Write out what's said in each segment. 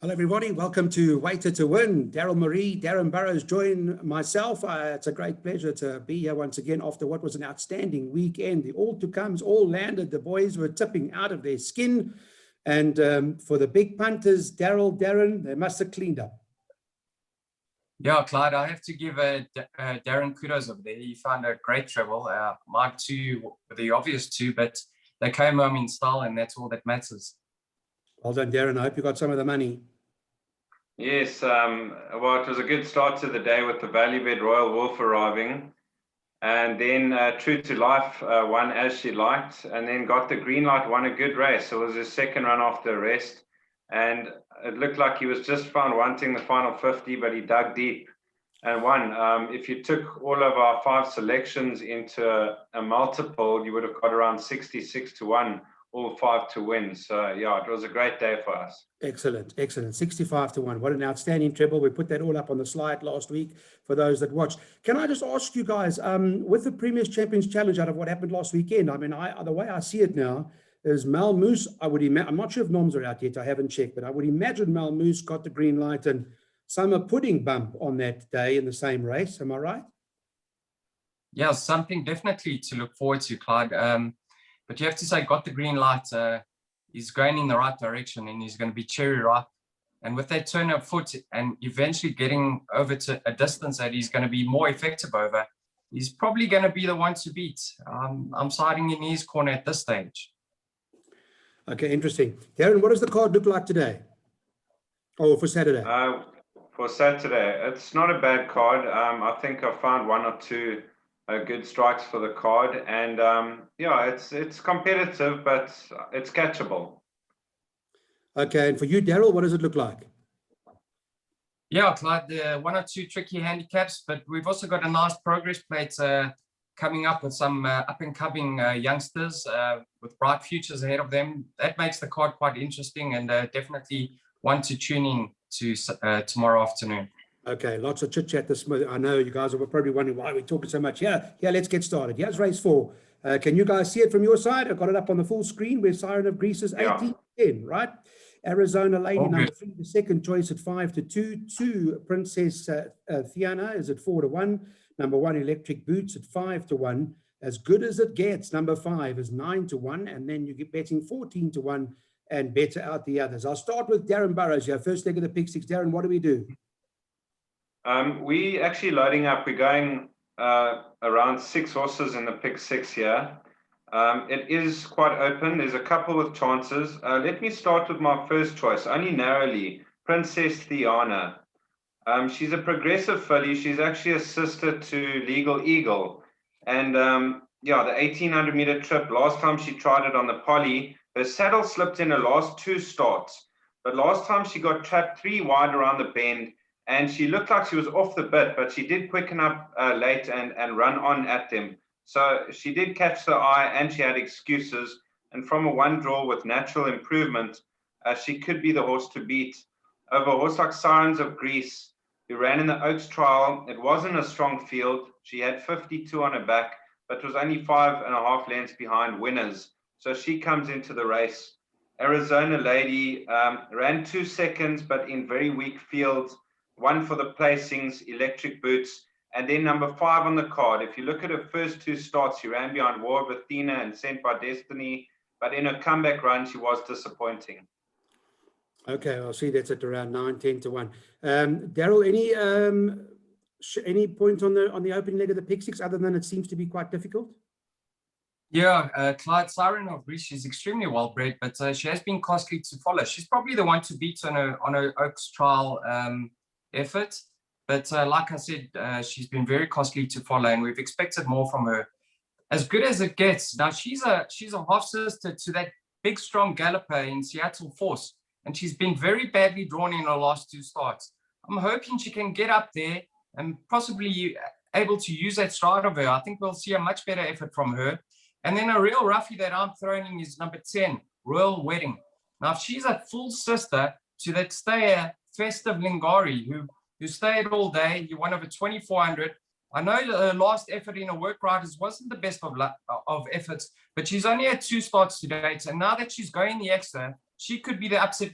Hello, everybody. Welcome to Waiter to Win. Darryl, Maree, Daryn, Burroughs join myself. It's a great pleasure to be here once again after what was an outstanding weekend. The all-to-comes all landed. The boys were tipping out of their skin. And for the big punters, Daryn, they must have cleaned up. Yeah, Clyde, I have to give Daryn kudos over there. He found a great treble. My two were the obvious two, but they came home in style, and that's all that matters. Well done, Daryn. I hope you got some of the money. Yes, well, it was a good start to the day with the Valleybed Royal Wolf arriving, and then True to Life won as she liked, and then got the green light, won a good race. It was his second run after a rest, and it looked like he was just found wanting the final 50, but he dug deep and won. If you took all of our 5 selections into a multiple, you would have got around 66 to 1. All 5 to win. So yeah, it was a great day for us. Excellent, excellent. 65 to 1. What an outstanding treble. We put that all up on the slide last week for those that watched. Can I just ask you guys, with the Premier's Champions Challenge out of what happened last weekend, I mean, the way I see it now is Malmoose, I'm not sure if noms are out yet, I haven't checked, but I would imagine Malmoose got the green light and Summer Pudding bump on that day in the same race. Am I right? Yeah, something definitely to look forward to, Clyde. But you have to say, got the green light. He's going in the right direction, and he's going to be cherry ripe. And with that turn of foot, and eventually getting over to a distance that he's going to be more effective over, he's probably going to be the one to beat. I'm siding in his corner at this stage. Okay, interesting. Daryn, what does the card look like today? Oh, for Saturday? For Saturday, it's not a bad card. I think I found 1 or 2 good strikes for the card, and yeah, it's competitive, but it's catchable. Okay, and for you, Darryl, what does it look like? Yeah, Clyde, 1 or 2 tricky handicaps, but we've also got a nice progress plate coming up with some up-and-coming youngsters with bright futures ahead of them. That makes the card quite interesting, and definitely one to tune in to tomorrow afternoon. Okay, lots of chit-chat this morning. I know you guys are probably wondering why we're talking so much. Yeah, let's get started. Here's race 4. Can you guys see it from your side? I've got it up on the full screen where Siren of Greece is 18-10, right? Arizona Lady, number 3, the second choice at 5 to 2. 2, Princess Thiana is at 4 to 1. Number 1, Electric Boots at 5 to 1. As Good as It Gets, number 5 is 9 to 1. And then you get betting 14 to 1 and better out the others. I'll start with Daryn Burroughs here. First leg of the pick 6. Daryn, what do we do? We actually loading up. We're going around 6 horses in the pick 6 here. It is quite open. There's a couple with chances. Let me start with my first choice, only narrowly, Princess Thiana. She's a progressive filly. She's actually a sister to Legal Eagle. And yeah, the 1800-meter trip, last time she tried it on the Poly, her saddle slipped in her last 2 starts. But last time she got trapped 3 wide around the bend, and she looked like she was off the bit, but she did quicken up late and run on at them. So she did catch the eye, and she had excuses. And from a 1 draw with natural improvement, she could be the horse to beat. Over a horse like Sirens of Greece, who ran in the Oaks trial, it wasn't a strong field. She had 52 on her back, but was only 5.5 lengths behind winners. So she comes into the race. Arizona Lady ran 2 seconds, but in very weak fields. 1 for the placings, Electric Boots, and then number 5 on the card. If you look at her first 2 starts, she ran behind War of Athena and Sent by Destiny, but in her comeback run, she was disappointing. Okay, I'll see that's at around 9-10 to 1. Darryl, any point on the opening leg of the pick 6, other than it seems to be quite difficult? Yeah, Clyde, Siren of Greece, she's extremely well bred, but she has been costly to follow. She's probably the one to beat on her Oaks trial effort, but like I said, she's been very costly to follow, and we've expected more from her. As Good as It Gets, now she's a half sister to that big strong galloper in Seattle Force, and she's been very badly drawn in her last 2 starts. I'm hoping she can get up there and possibly able to use that stride of her. I think we'll see a much better effort from her. And then a real roughie that I'm throwing in is number 10, Royal Wedding. Now, if she's a full sister to that stayer, Festive Lingari, who stayed all day, he won over 2,400. I know her last effort in her work riders wasn't the best of efforts, but she's only had 2 starts to date. And now that she's going the extra, she could be the upset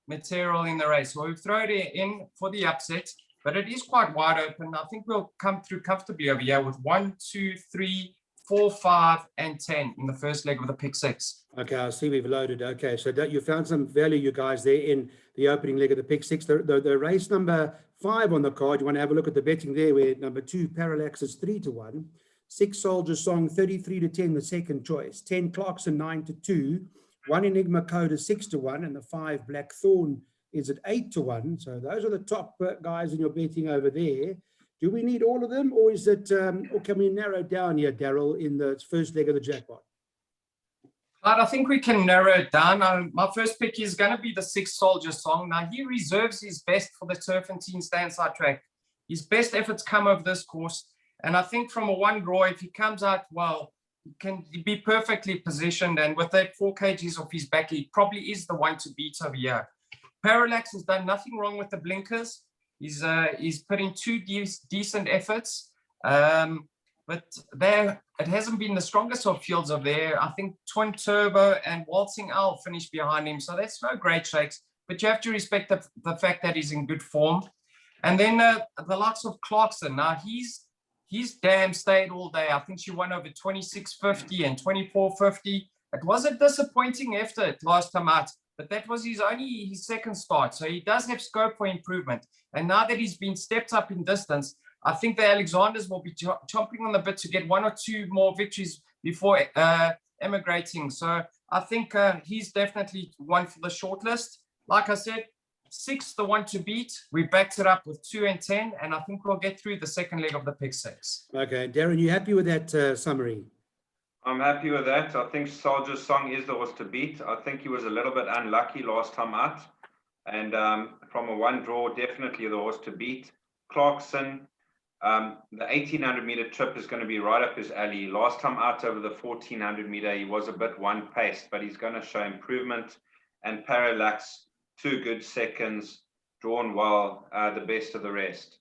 material in the race. So we've thrown her in for the upset, but it is quite wide open. I think we'll come through comfortably over here with 1, 2, 3, 4, 5, and 10 in the first leg of the pick 6. Okay, I see we've loaded. Okay, so that you found some value, you guys, there in the opening leg of the pick 6. The race number 5 on the card, you want to have a look at the betting there, where number 2, Parallax, is 3-1. 6, Soldier Song, 33-10, the second choice. 10, Clarkson, 9-2. 1, Enigma Code is 6-1, and the 5, Black Thorn, is at 8-1. So those are the top guys in your betting over there. Do we need all of them, or is it, or can we narrow down here, Darryl, in the first leg of the jackpot? I think we can narrow it down. My first pick is going to be the 6, Soldier Song. Now, he reserves his best for the Turffontein Standside track. His best efforts come over this course. And I think from a 1 draw, if he comes out well, he can be perfectly positioned. And with that 4 kgs off his back, he probably is the one to beat over here. Parallax has done nothing wrong with the blinkers. He's put in 2 decent efforts. But there, it hasn't been the strongest of fields over there. I think Twin Turbo and Waltzing Owl finished behind him. So that's no great shakes. But you have to respect the fact that he's in good form. And then the likes of Clarkson. Now, he's damn stayed all day. I think she won over 26.50 and 24.50. It was a disappointing effort last time out, but that was his second start. So he does have scope for improvement. And now that he's been stepped up in distance, I think the Alexanders will be chomping on the bit to get 1 or 2 more victories before emigrating. So I think he's definitely one for the shortlist. Like I said, 6, the one to beat. We backed it up with 2 and 10, and I think we'll get through the second leg of the pick 6. Okay, Daryn, you happy with that summary? I'm happy with that. I think Soldier Song is the horse to beat. I think he was a little bit unlucky last time out. And from a 1 draw, definitely the horse to beat. Clarkson, the 1800 meter trip is going to be right up his alley. Last time out over the 1400 meter, he was a bit one-paced, but he's going to show improvement. And Parallax, 2 good seconds, drawn well, the best of the rest.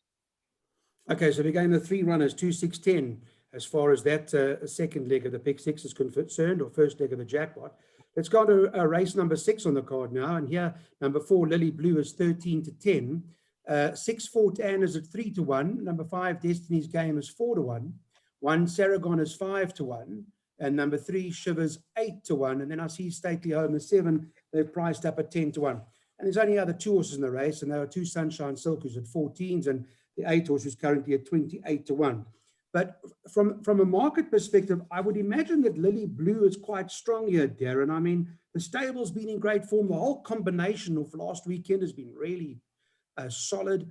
Okay, so we're going the 3 runners, 2, 6, 10, as far as that second leg of the pick 6 is concerned, or first leg of the jackpot. Let's go to race number 6 on the card now. And here, number 4, Lily Blue, is 13-10. 6, Fort Anne is at 3-1. Number 5, Destiny's Game, is 4-1. 1, Saragon, is 5-1. And number 3, Shivers, 8-1. And then I see Stately Home is 7. They're priced up at 10-1. And there's only other 2 horses in the race, and there are 2 Sunshine Silk, who's at 14s, and the 8 horse is currently at 28-1. But from a market perspective, I would imagine that Lily Blue is quite strong here, Daryn. I mean, the stable's been in great form. The whole combination of last weekend has been really solid.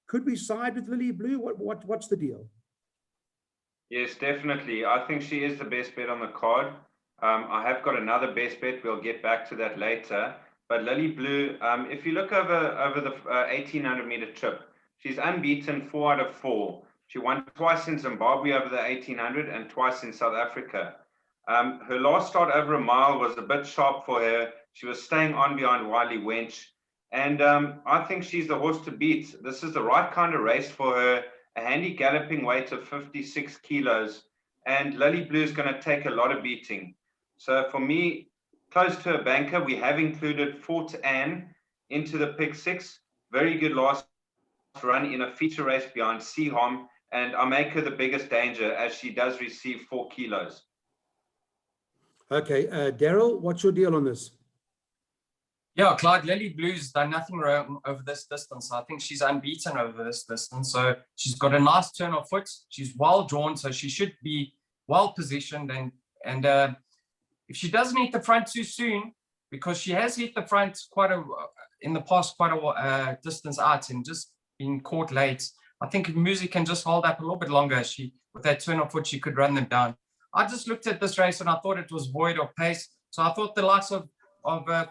Could we side with Lily Blue? What's the deal? Yes, definitely. I think she is the best bet on the card. I have got another best bet. We'll get back to that later. But Lily Blue, if you look over the 1800 meter trip, she's unbeaten 4 out of 4. She won twice in Zimbabwe over the 1800 and twice in South Africa. Her last start over a mile was a bit sharp for her. She was staying on behind Wiley Wench. And I think she's the horse to beat. This is the right kind of race for her. A handy galloping weight of 56 kilos. And Lily Blue is going to take a lot of beating. So for me, close to a banker, we have included Fort Anne into the pick 6. Very good last run in a feature race behind Seahom. And I make her the biggest danger as she does receive 4 kilos. Okay, Darryl, what's your deal on this? Yeah, Clyde, Lily Blue's done nothing wrong over this distance. I think she's unbeaten over this distance. So she's got a nice turn of foot. She's well drawn, so she should be well positioned. And if she doesn't hit the front too soon, because she has hit the front in the past quite a distance out and just been caught late. I think if Music can just hold up a little bit longer, with that turn of foot, she could run them down. I just looked at this race and I thought it was void of pace. So I thought the likes of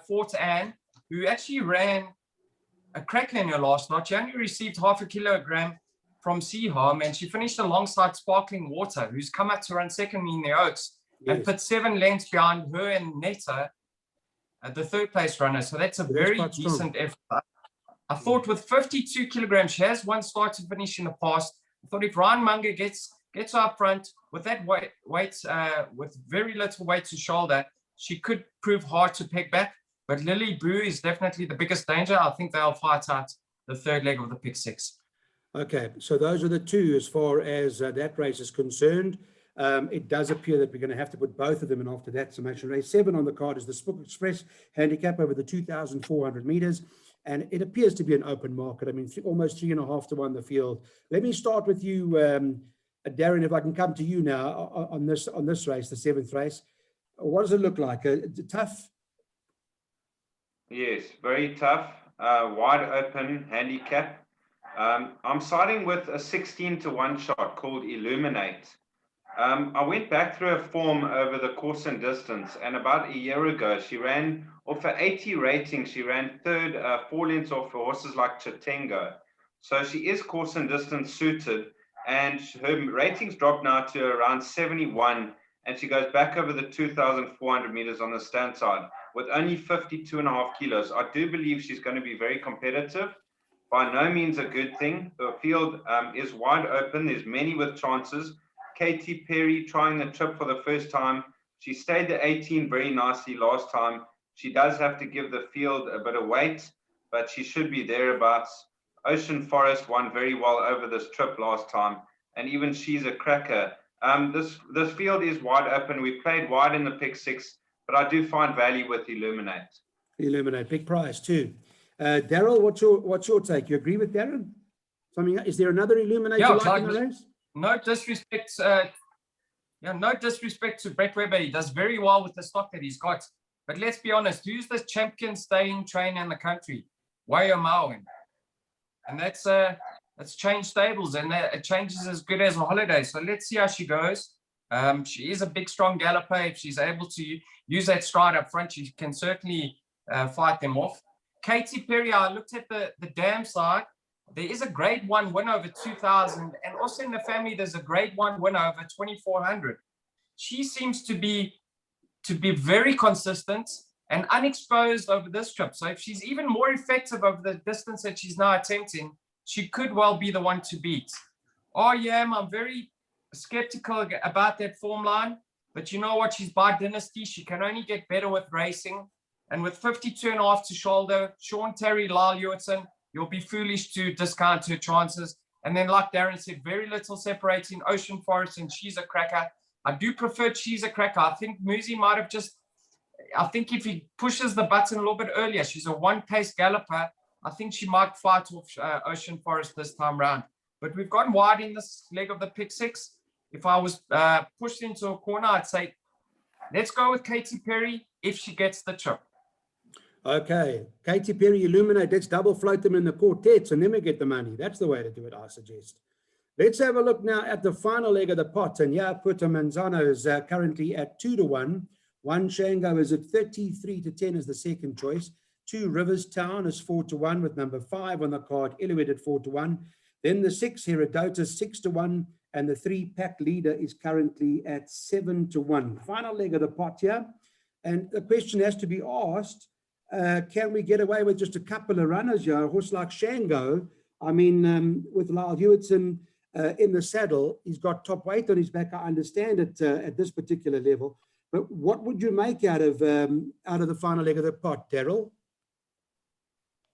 Fort Anne, who actually ran a cracker in her last night. She only received 0.5 kilogram from Seaham, and she finished alongside Sparkling Water, who's come up to run second in the Oaks, and put 7 lengths behind her and Netta, the third place runner. So that's a very decent effort. I thought with 52 kilograms, she has one start to finish in the past. I thought if Ryan Munger gets up front with that weight with very little weight to shoulder, she could prove hard to peg back. But Lily Boo is definitely the biggest danger. I think they'll fight out the third leg of the pick six. Okay, so those are the two as far as that race is concerned. It does appear that we're going to have to put both of them in after that. So make sure race 7 on the card is the Spook Express handicap over the 2,400 meters. And it appears to be an open market. I mean, almost 3.5 to 1 the field. Let me start with you, Daryn, if I can come to you now on this race, the 7th race. What does it look like? Tough? Yes, very tough. Wide open handicap. I'm siding with a 16 to 1 shot called Illuminate. I went back through her form over the course and distance, and about a year ago, she ran off her 80 rating. She ran third, 4 lengths off for horses like Chitengo. So she is course and distance suited, and her ratings dropped now to around 71, and she goes back over the 2,400 meters on the stand side with only 52.5 kilos. I do believe she's going to be very competitive. By no means a good thing. The field is wide open. There's many with chances. Katy Perry trying the trip for the first time. She stayed the 18 very nicely last time. She does have to give the field a bit of weight, but she should be thereabouts. Ocean Forest won very well over this trip last time, and even she's a cracker. This field is wide open. We played wide in the pick six, but I do find value with Illuminate. Illuminate, big prize too. Darryl, what's your take? You agree with Daryn? Is there another Illuminate you like in the race? No disrespect. No disrespect to Brett Weber. He does very well with the stock that he's got. But let's be honest, who's the champion staying trainer in the country? Wayo Mauen. And that's changed stables, and it changes as good as a holiday. So let's see how she goes. She is a big, strong galloper. If she's able to use that stride up front, she can certainly fight them off. Katy Perry, I looked at the dam side. There is a grade 1 win over 2,000, and also in the family, there's a grade 1 win over 2,400. She seems to be very consistent and unexposed over this trip. So if she's even more effective over the distance that she's now attempting, she could well be the one to beat. I'm very skeptical about that form line, but you know what? She's by dynasty. She can only get better with racing. And with 52.5 to shoulder, Sean Terry, Lyle Hewitson, you'll be foolish to discount her chances. And then, like Daryn said, very little separating Ocean Forest, and She's a Cracker. I do prefer She's a Cracker. I think Muzi might have I think if he pushes the button a little bit earlier, she's a one-pace galloper. I think she might fight off Ocean Forest this time round. But we've gone wide in this leg of the pick six. If I was pushed into a corner, I'd say, let's go with Katy Perry if she gets the trip. Okay, Katy Perry, Illuminate. Let's double float them in the quartets and then we get the money. That's the way to do it, I suggest. Let's have a look now at the final leg of the pot. And yeah, Puerto Manzano is currently at 2 to 1. One Shango is at 33 to 10 as the second choice. 2 Rivers Town is 4 to 1 with number 5 on the card, Inuit at 4 to 1. Then the 6 Herodotus 6 to 1. And the 3 Pack Leader is currently at 7 to 1. Final leg of the pot here. And the question has to be asked, can we get away with just a couple of runners here? A horse like Shango, I mean, with Lyle Hewitson in the saddle, he's got top weight on his back. I understand it at this particular level. But what would you make out of the final leg of the pot, Darryl?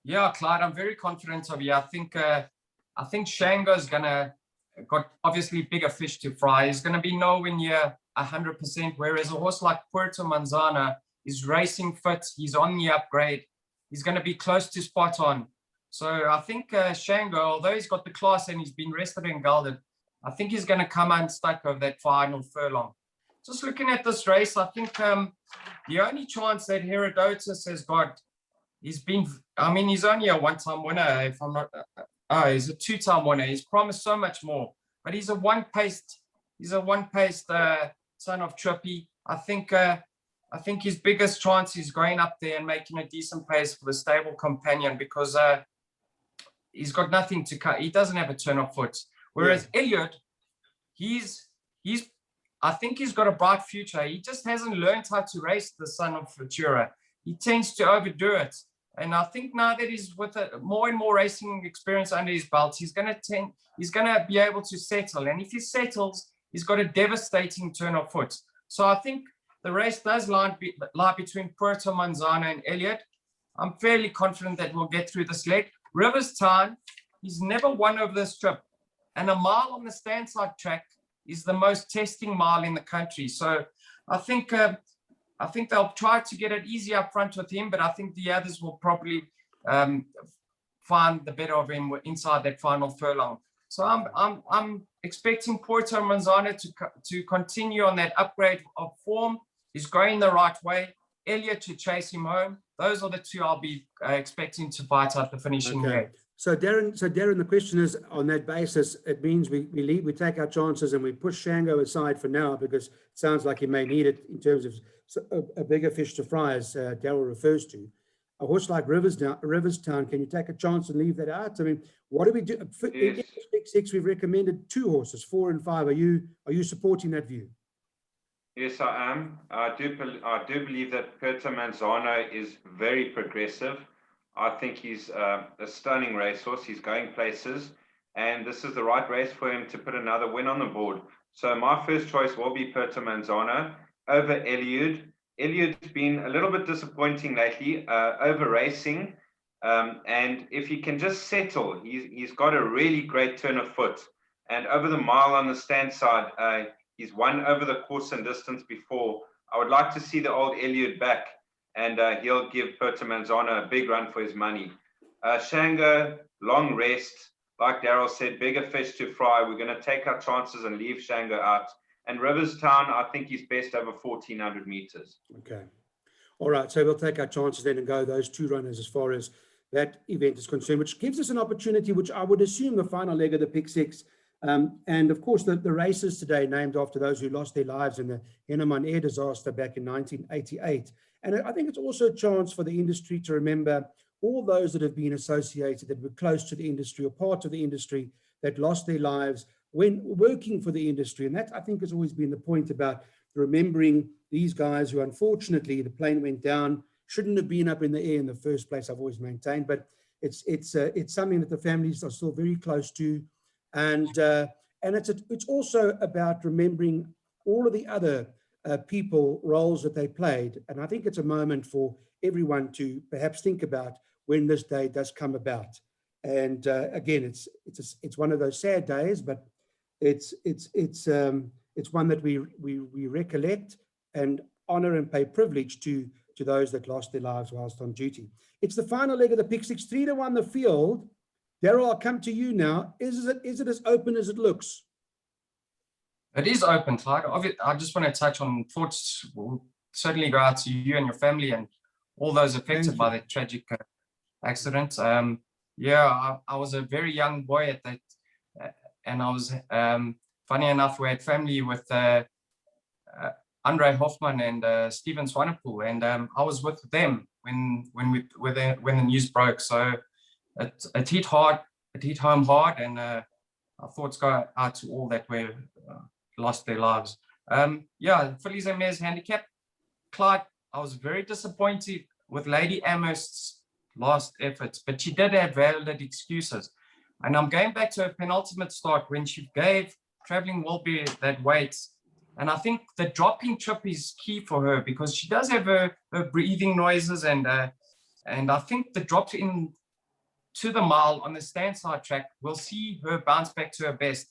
Yeah, Clyde, I'm very confident of you. I think Shango's got obviously bigger fish to fry. He's going to be nowhere near 100%, whereas a horse like Puerto Manzana is racing fit. He's on the upgrade. He's going to be close to spot on. So I think Shango, although he's got the class and he's been rested and gelded, I think he's going to come unstuck over that final furlong. Just looking at this race, I think the only chance that Herodotus has got, he's only a one-time winner, if I'm not, he's a two-time winner. He's promised so much more, but he's a one-paced son of Trippy. I think his biggest chance is going up there and making a decent pace for the stable companion, because he's got nothing to cut. He doesn't have a turn of foot. Whereas Elliot, I think he's got a bright future. He just hasn't learned how to race the son of Futura. He tends to overdo it. And I think now that he's with more and more racing experience under his belt, he's going to be able to settle. And if he settles, he's got a devastating turn of foot. So I think the race does lie between Puerto Manzano and Elliott. I'm fairly confident that we'll get through this leg. Riverstown, he's never won over this trip. And a mile on the standside track is the most testing mile in the country. So I think they'll try to get it easy up front with him, but I think the others will probably find the better of him inside that final furlong. So I'm expecting Puerto Manzano to continue on that upgrade of form. He's going the right way. Elliott to chase him home. Those are the two I'll be expecting to fight out the finishing leg. So Daryn, the question is, on that basis, it means we take our chances and we push Shango aside for now, because it sounds like he may need it in terms of a bigger fish to fry, as Darryl refers to. A horse like Riverstown, can you take a chance and leave that out? I mean, what do we do? In Big Six, we've recommended 2 horses, 4 and 5. Are you supporting that view? Yes, I am. I do believe that Puerto Manzano is very progressive. I think he's a stunning racehorse. He's going places, and this is the right race for him to put another win on the board. So my first choice will be Puerto Manzano over Elliott. Elliott's been a little bit disappointing lately, over racing, and if he can just settle, he's got a really great turn of foot. And over the mile on the stand side, he's won over the course and distance before. I would like to see the old Elliott back, and he'll give Puerto Manzano a big run for his money. Shango, long rest. Like Darryl said, bigger fish to fry. We're going to take our chances and leave Shango out. And Riverstown, I think he's best over 1,400 meters. Okay. All right. So we'll take our chances then and go those 2 runners as far as that event is concerned, which gives us an opportunity, which I would assume the final leg of the Pick Six. And of course, the races today named after those who lost their lives in the Henneman Air disaster back in 1988. And I think it's also a chance for the industry to remember all those that have been associated, that were close to the industry or part of the industry, that lost their lives when working for the industry. And that, I think, has always been the point about remembering these guys who, unfortunately, the plane went down, shouldn't have been up in the air in the first place, I've always maintained. But it's something that the families are still very close to. And it's also about remembering all of the other roles that they played. And I think it's a moment for everyone to perhaps think about when this day does come about. And again, it's one of those sad days, but it's one that we recollect and honor and pay privilege to those that lost their lives whilst on duty. It's the final leg of the Pick Six, 3-1 the field. Darryl, I'll come to you now. Is it as open as it looks? It is open, Clyde. I just want to touch on thoughts. Will certainly go out to you and your family and all those affected by that tragic accident. Yeah, I was a very young boy at that, and I was funny enough, we had family with Andre Hoffman and Steven Swanepoel, and I was with them when the news broke. So it hit hard, it hit home hard, and our thoughts go out to all that were lost their lives. Yeah, fillies and mares handicap. Clyde, I was very disappointed with Lady Amherst's last efforts, but she did have valid excuses. And I'm going back to her penultimate start when she gave Traveling Wilbury that weight. And I think the dropping trip is key for her, because she does have her breathing noises, and I think the drop in to the mile on the standside track will see her bounce back to her best.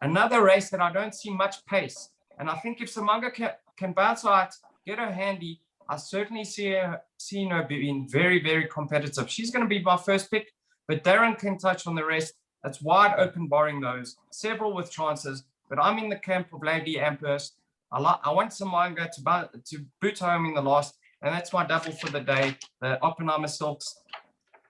Another race that I don't see much pace, and I think if Samanga can bounce out, get her handy, I certainly seen her being very, very competitive. She's going to be my first pick, but Daryn can touch on the rest. It's wide open barring those, several with chances, but I'm in the camp of Lady Amherst. I want Samanga to boot home in the last, and that's my double for the day, the Oppenheimer Silks.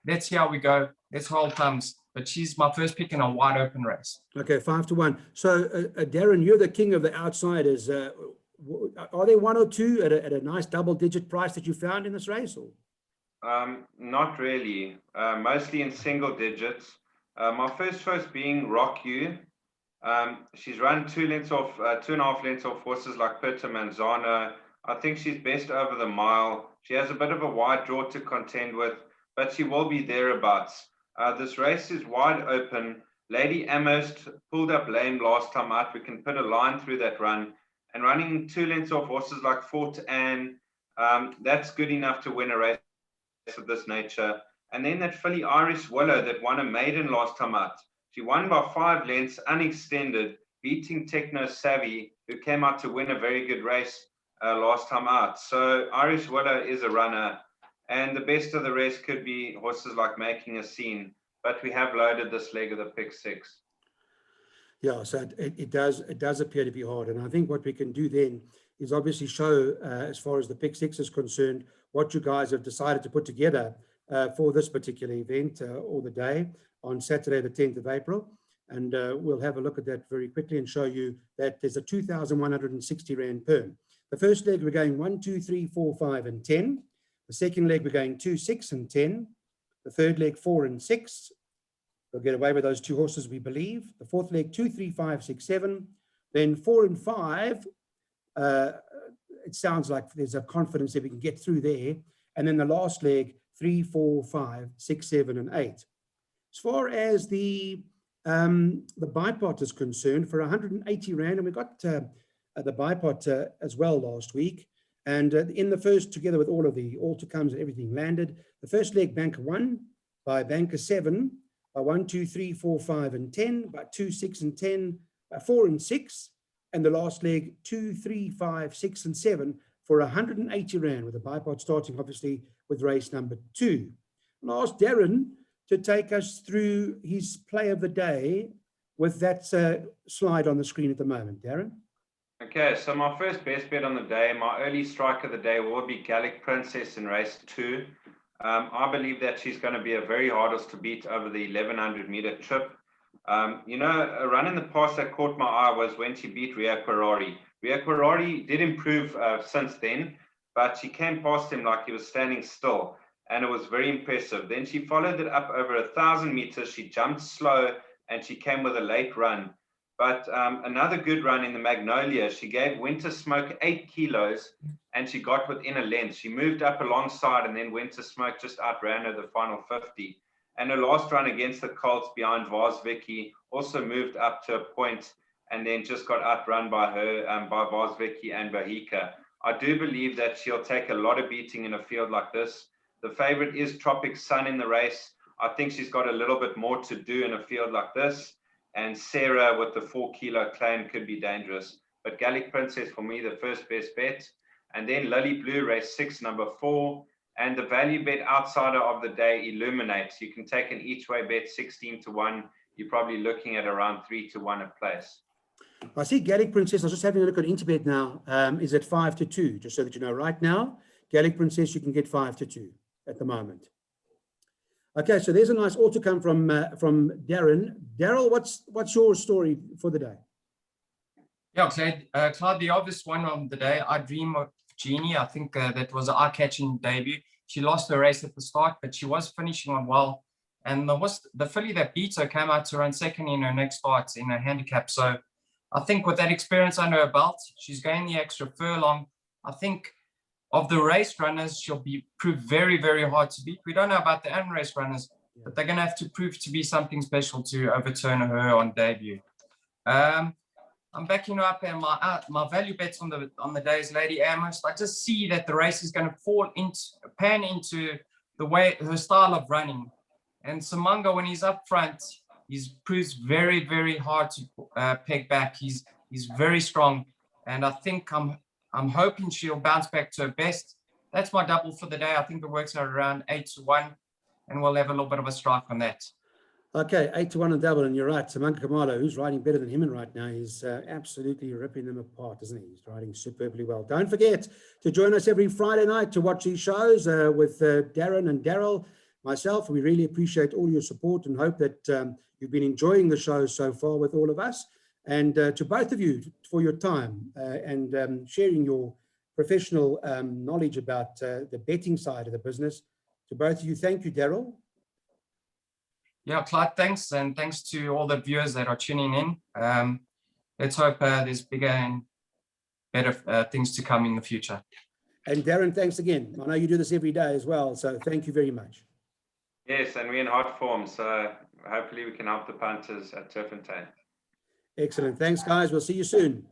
Let's see how we go. Let's hold thumbs. But she's my first pick in a wide open race. Okay, 5-1. So, Daryn, you're the king of the outsiders. Are there 1 or 2 at a nice double-digit price that you found in this race? Or? Not really. Mostly in single digits. My first choice being Rock You. She's run 2.5 lengths off horses like Puerto Manzano. I think she's best over the mile. She has a bit of a wide draw to contend with, but she will be thereabouts. This race is wide open. Lady Amherst pulled up lame last time out. We can put a line through that run. and running 2 lengths off horses like Fort Anne, that's good enough to win a race of this nature. And then that filly Irish Willow that won a maiden last time out. She won by 5 lengths, unextended, beating Techno Savvy, who came out to win a very good race last time out. So Irish Willow is a runner, and the best of the rest could be horses like Making a Scene. But we have loaded this leg of the pick 6. Yeah, so it does appear to be hard, and I think what we can do then is obviously show, as far as the pick 6 is concerned, what you guys have decided to put together for this particular event or the day on Saturday, the 10th of April. And we'll have a look at that very quickly and show you that there's a 2,160 Rand perm. The first leg, we're going 1, 2, 3, 4, 5, and 10. The second leg, we're going 2, 6, and 10. The third leg, 4 and 6. We'll get away with those 2 horses, we believe. The fourth leg, 2, 3, 5, 6, 7. Then 4 and 5. It sounds like there's a confidence that we can get through there. And then the last leg, 3, 4, 5, 6, 7, and 8. As far as the bipot is concerned, for 180 Rand, and we got the bipot as well last week. And in the first, together with all of the all-to-comes and everything landed, the first leg, banker 1, by banker 7, by 1, 2, 3, 4, 5, and 10, by 2, 6, and 10, by 4 and 6, and the last leg, 2, 3, 5, 6, and 7, for 180 Rand, with the bipod starting obviously with race number 2. And I'll ask Daryn to take us through his play of the day with that slide on the screen at the moment. Daryn? Okay, so my first best bet on the day, my early strike of the day will be Gallic Princess in race 2. I believe that she's going to be a very hard horse to beat over the 1100 meter trip. You know, a run in the past that caught my eye was when she beat Ria Quarari. Ria Quarari did improve since then, but she came past him like he was standing still, and it was very impressive. Then she followed it up over 1,000 meters. She jumped slow, and she came with a late run. But another good run in the Magnolia, she gave Winter Smoke 8 kilos, and she got within a length. She moved up alongside, and then Winter Smoke just outran her the final 50. And her last run against the Colts behind Vaz Vicky also moved up to a point, and then just got outrun by her, by Vaz Vicky and Bahika. I do believe that she'll take a lot of beating in a field like this. The favorite is Tropic Sun in the race. I think she's got a little bit more to do in a field like this. And Sarah with the 4 kilo claim could be dangerous. But Gallic Princess, for me, the first best bet. And then Lily Blue, race 6, number 4. And the value bet outsider of the day, Illuminates. You can take an each way bet 16 to 1. You're probably looking at around 3 to 1 a place. I see Gallic Princess, I was just having a look at Interbet now, is at 5 to 2, just so that you know. Right now, Gallic Princess, you can get 5 to 2 at the moment. Okay, so there's a nice all to come from Daryn. Darryl, what's your story for the day? Yeah, Clyde, the obvious one of the day, I Dream of Jeannie. I think that was an eye-catching debut. She lost the race at the start, but she was finishing on well. And the filly that beat her came out to run second in her next start in her handicap. So I think with that experience under her belt, she's gained the extra furlong. I think of the race runners, she'll prove very, very hard to beat. We don't know about the race runners, but they're going to have to prove to be something special to overturn her on debut. I'm backing her up, and my value bets on the day is Lady Amherst. I just see that the race is going to pan into the way her style of running. And Samanga, when he's up front, he proves very, very hard to peg back. He's very strong, and I think I'm hoping she'll bounce back to her best. That's my double for the day. I think it works out around 8 to 1, and we'll have a little bit of a strike on that. Okay, 8 to 1 and double, and you're right. Samanga Kamalo, who's riding better than him right now, is absolutely ripping them apart, isn't he? He's riding superbly well. Don't forget to join us every Friday night to watch these shows with Daryn and Darryl, myself. We really appreciate all your support and hope that you've been enjoying the show so far with all of us. And to both of you for your time and sharing your professional knowledge about the betting side of the business. To both of you, thank you, Darryl. Yeah, Clyde, thanks. And thanks to all the viewers that are tuning in. Let's hope there's bigger and better things to come in the future. And Daryn, thanks again. I know you do this every day as well, so thank you very much. Yes, and we're in hot form, so hopefully we can help the punters at Turffontein. Excellent. Thanks, guys. We'll see you soon.